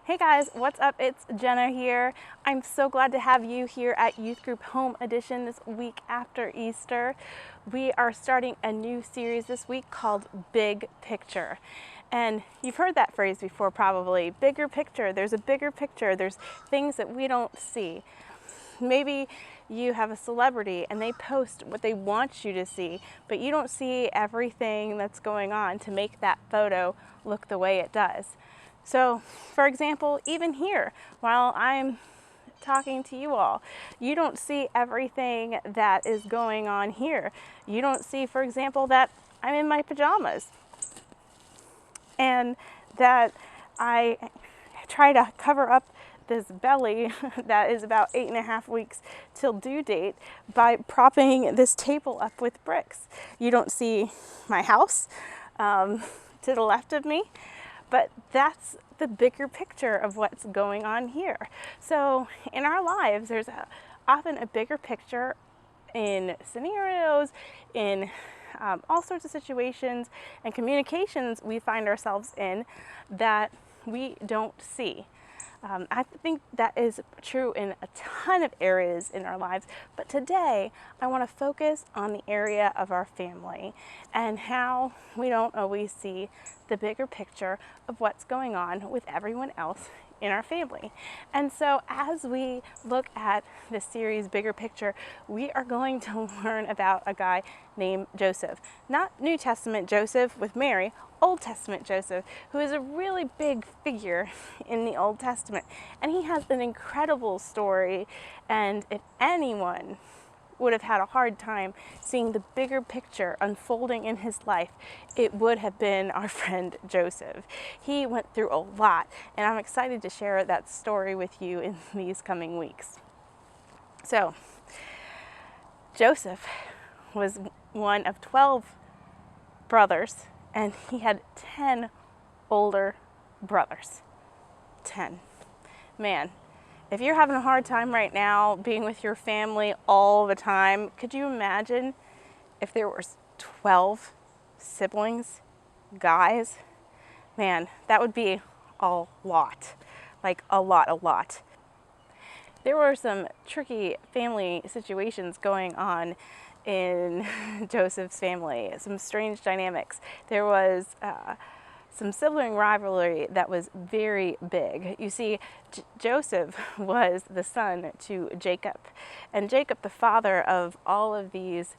Hey guys, what's up? It's Jenna here. I'm so glad to have you here at Youth Group Home Edition this week after Easter. We are starting a new series this week called Big Picture. And you've heard that phrase before probably. Bigger picture, there's a bigger picture, there's things that we don't see. Maybe you have a celebrity and they post what they want you to see, but you don't see everything that's going on to make that photo look the way it does. So, for example, even here, while I'm talking to you all, you don't see everything that is going on here. You don't see, for example, that I'm in my pajamas and that I try to cover up this belly that is about 8.5 weeks till due date by propping this table up with bricks. You don't see my house to the left of me, but that's the bigger picture of what's going on here. So in our lives, there's often a bigger picture in scenarios, in all sorts of situations and communications we find ourselves in that we don't see. I think that is true in a ton of areas in our lives, but today I want to focus on the area of our family and how we don't always see the bigger picture of what's going on with everyone else in our family. And so as we look at this series Bigger Picture, we are going to learn about a guy named Joseph. Not New Testament Joseph with Mary, Old Testament Joseph, who is a really big figure in the Old Testament. And he has an incredible story, and if anyone would have had a hard time seeing the bigger picture unfolding in his life, it would have been our friend Joseph. He went through a lot, and I'm excited to share that story with you in these coming weeks. So, Joseph was one of 12 brothers, and he had 10 older brothers. 10. Man, if you're having a hard time right now being with your family all the time, could you imagine if there were 12 siblings, guys? Man, that would be a lot. Like a lot. There were some tricky family situations going on in Joseph's family, some strange dynamics. There was some sibling rivalry that was very big. You see, Joseph was the son to Jacob, and Jacob the father of all of these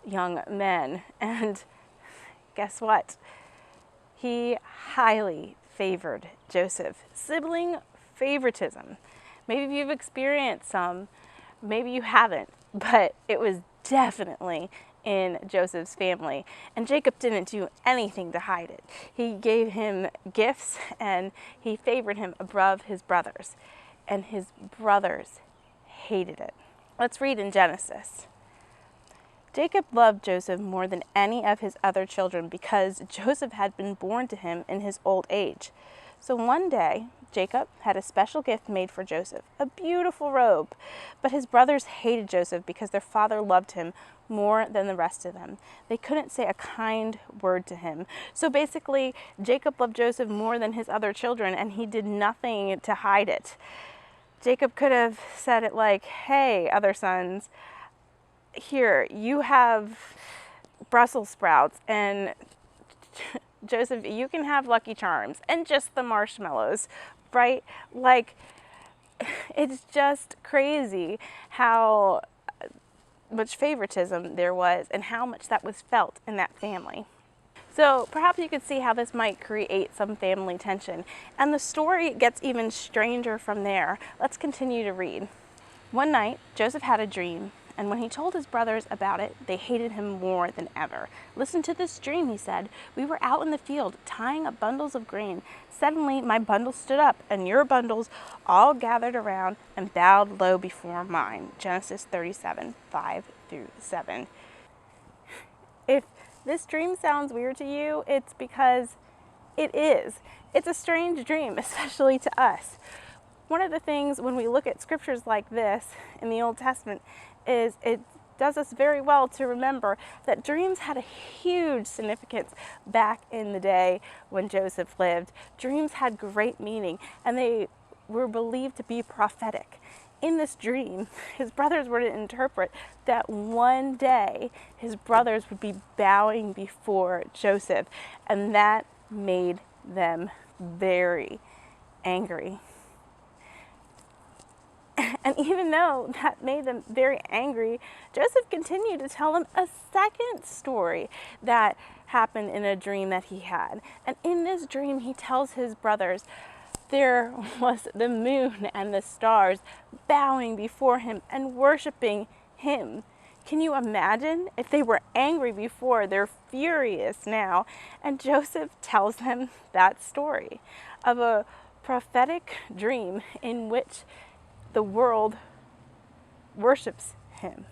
young men. And guess what? He highly favored Joseph. Sibling favoritism. Maybe you've experienced some, maybe you haven't, but it was definitely in Joseph's family. And Jacob didn't do anything to hide it. He gave him gifts and he favored him above his brothers. And his brothers hated it. Let's read in Genesis. Jacob loved Joseph more than any of his other children because Joseph had been born to him in his old age. So one day, Jacob had a special gift made for Joseph, a beautiful robe. But his brothers hated Joseph because their father loved him more than the rest of them. They couldn't say a kind word to him. So basically, Jacob loved Joseph more than his other children, and he did nothing to hide it. Jacob could have said it like, hey, other sons, here, you have Brussels sprouts, and Joseph, you can have Lucky Charms and just the marshmallows, right? Like, it's just crazy how much favoritism there was and how much that was felt in that family. So perhaps you could see how this might create some family tension. And the story gets even stranger from there. Let's continue to read. One night, Joseph had a dream. And when he told his brothers about it, they hated him more than ever. Listen to this dream, he said. We were out in the field tying up bundles of grain. Suddenly, my bundle stood up, and your bundles all gathered around and bowed low before mine. Genesis 37, 5-7. If this dream sounds weird to you, it's because it is. It's a strange dream, especially to us. One of the things when we look at scriptures like this in the Old Testament is it does us very well to remember that dreams had a huge significance back in the day when Joseph lived. Dreams had great meaning, and they were believed to be prophetic. In this dream, his brothers were to interpret that one day his brothers would be bowing before Joseph, and that made them very angry. And even though that made them very angry, Joseph continued to tell them a second story that happened in a dream that he had. And in this dream, he tells his brothers there was the moon and the stars bowing before him and worshiping him. Can you imagine? If they were angry before, they're furious now. And Joseph tells them that story of a prophetic dream in which the world worships him.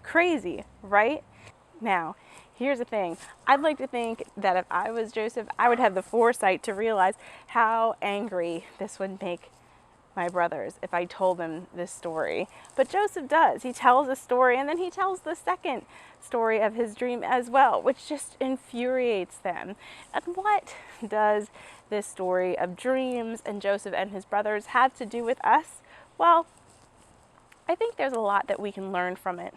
Crazy, right? Now, here's the thing. I'd like to think that if I was Joseph, I would have the foresight to realize how angry this would make my brothers if I told them this story. But Joseph does. He tells a story, and then he tells the second story of his dream as well, which just infuriates them. And what does this story of dreams and Joseph and his brothers have to do with us? Well, I think there's a lot that we can learn from it.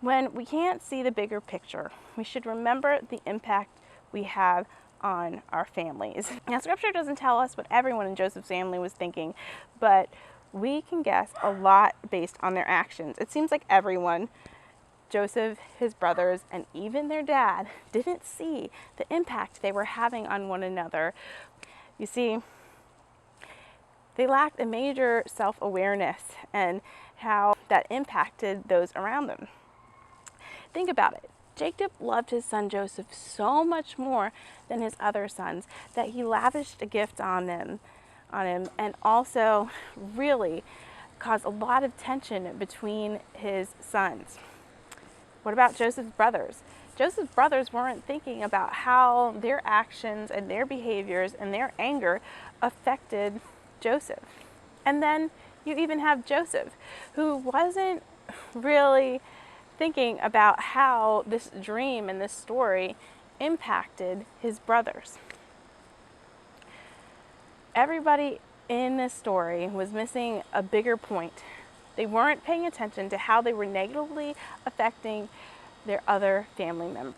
When we can't see the bigger picture, we should remember the impact we have on our families. Now, Scripture doesn't tell us what everyone in Joseph's family was thinking, but we can guess a lot based on their actions. It seems like everyone, Joseph, his brothers, and even their dad, didn't see the impact they were having on one another. You see, they lacked a major self-awareness and how that impacted those around them. Think about it. Jacob loved his son Joseph so much more than his other sons that he lavished a gift on him, and also really caused a lot of tension between his sons. What about Joseph's brothers? Joseph's brothers weren't thinking about how their actions and their behaviors and their anger affected Joseph. And then you even have Joseph, who wasn't really thinking about how this dream and this story impacted his brothers. Everybody in this story was missing a bigger point. They weren't paying attention to how they were negatively affecting their other family members.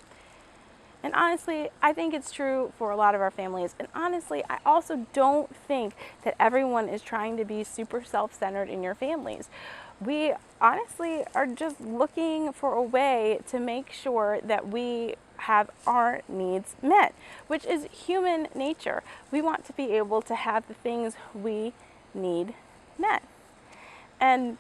And honestly, I think it's true for a lot of our families. And honestly, I also don't think that everyone is trying to be super self-centered in your families. We honestly are just looking for a way to make sure that we have our needs met, which is human nature. We want to be able to have the things we need met. And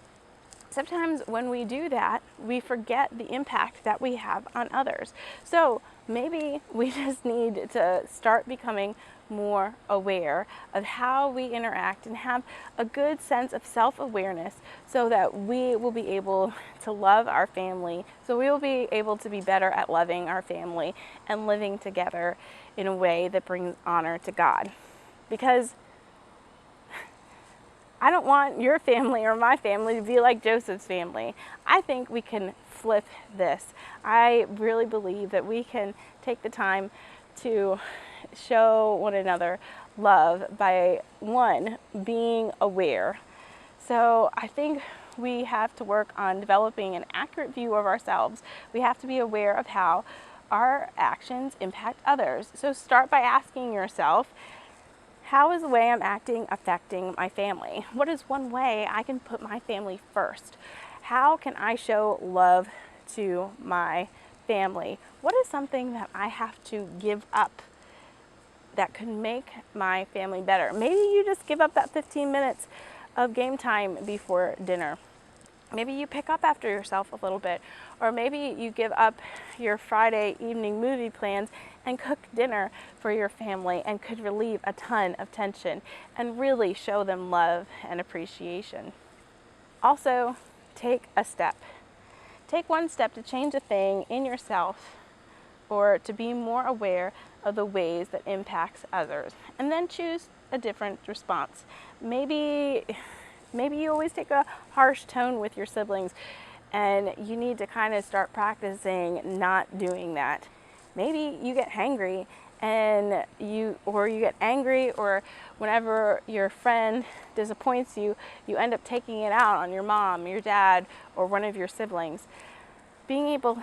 sometimes when we do that, we forget the impact that we have on others. So maybe we just need to start becoming more aware of how we interact and have a good sense of self-awareness so that we will be able to love our family, so we will be able to be better at loving our family and living together in a way that brings honor to God. Because I don't want your family or my family to be like Joseph's family. I think we can flip this. I really believe that we can take the time to show one another love by, one, being aware. So I think we have to work on developing an accurate view of ourselves. We have to be aware of how our actions impact others. So start by asking yourself, how is the way I'm acting affecting my family? What is one way I can put my family first? How can I show love to my family? What is something that I have to give up that could make my family better? Maybe you just give up that 15 minutes of game time before dinner. Maybe you pick up after yourself a little bit, or maybe you give up your Friday evening movie plans and cook dinner for your family and could relieve a ton of tension and really show them love and appreciation. Also, take a step. Take one step to change a thing in yourself or to be more aware of the ways that impacts others, and then choose a different response. Maybe you always take a harsh tone with your siblings, And you need to kind of start practicing not doing that. Maybe you get hangry and you get angry, or whenever your friend disappoints you, you end up taking it out on your mom, your dad, or one of your siblings. Being able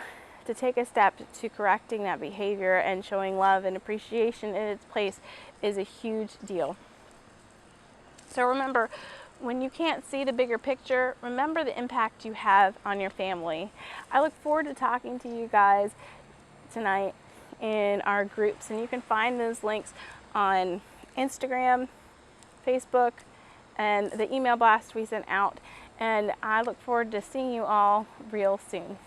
to take a step to correcting that behavior and showing love and appreciation in its place is a huge deal. So remember, when you can't see the bigger picture, remember the impact you have on your family. I look forward to talking to you guys tonight in our groups, and you can find those links on Instagram, Facebook, and the email blast we sent out. And I look forward to seeing you all real soon.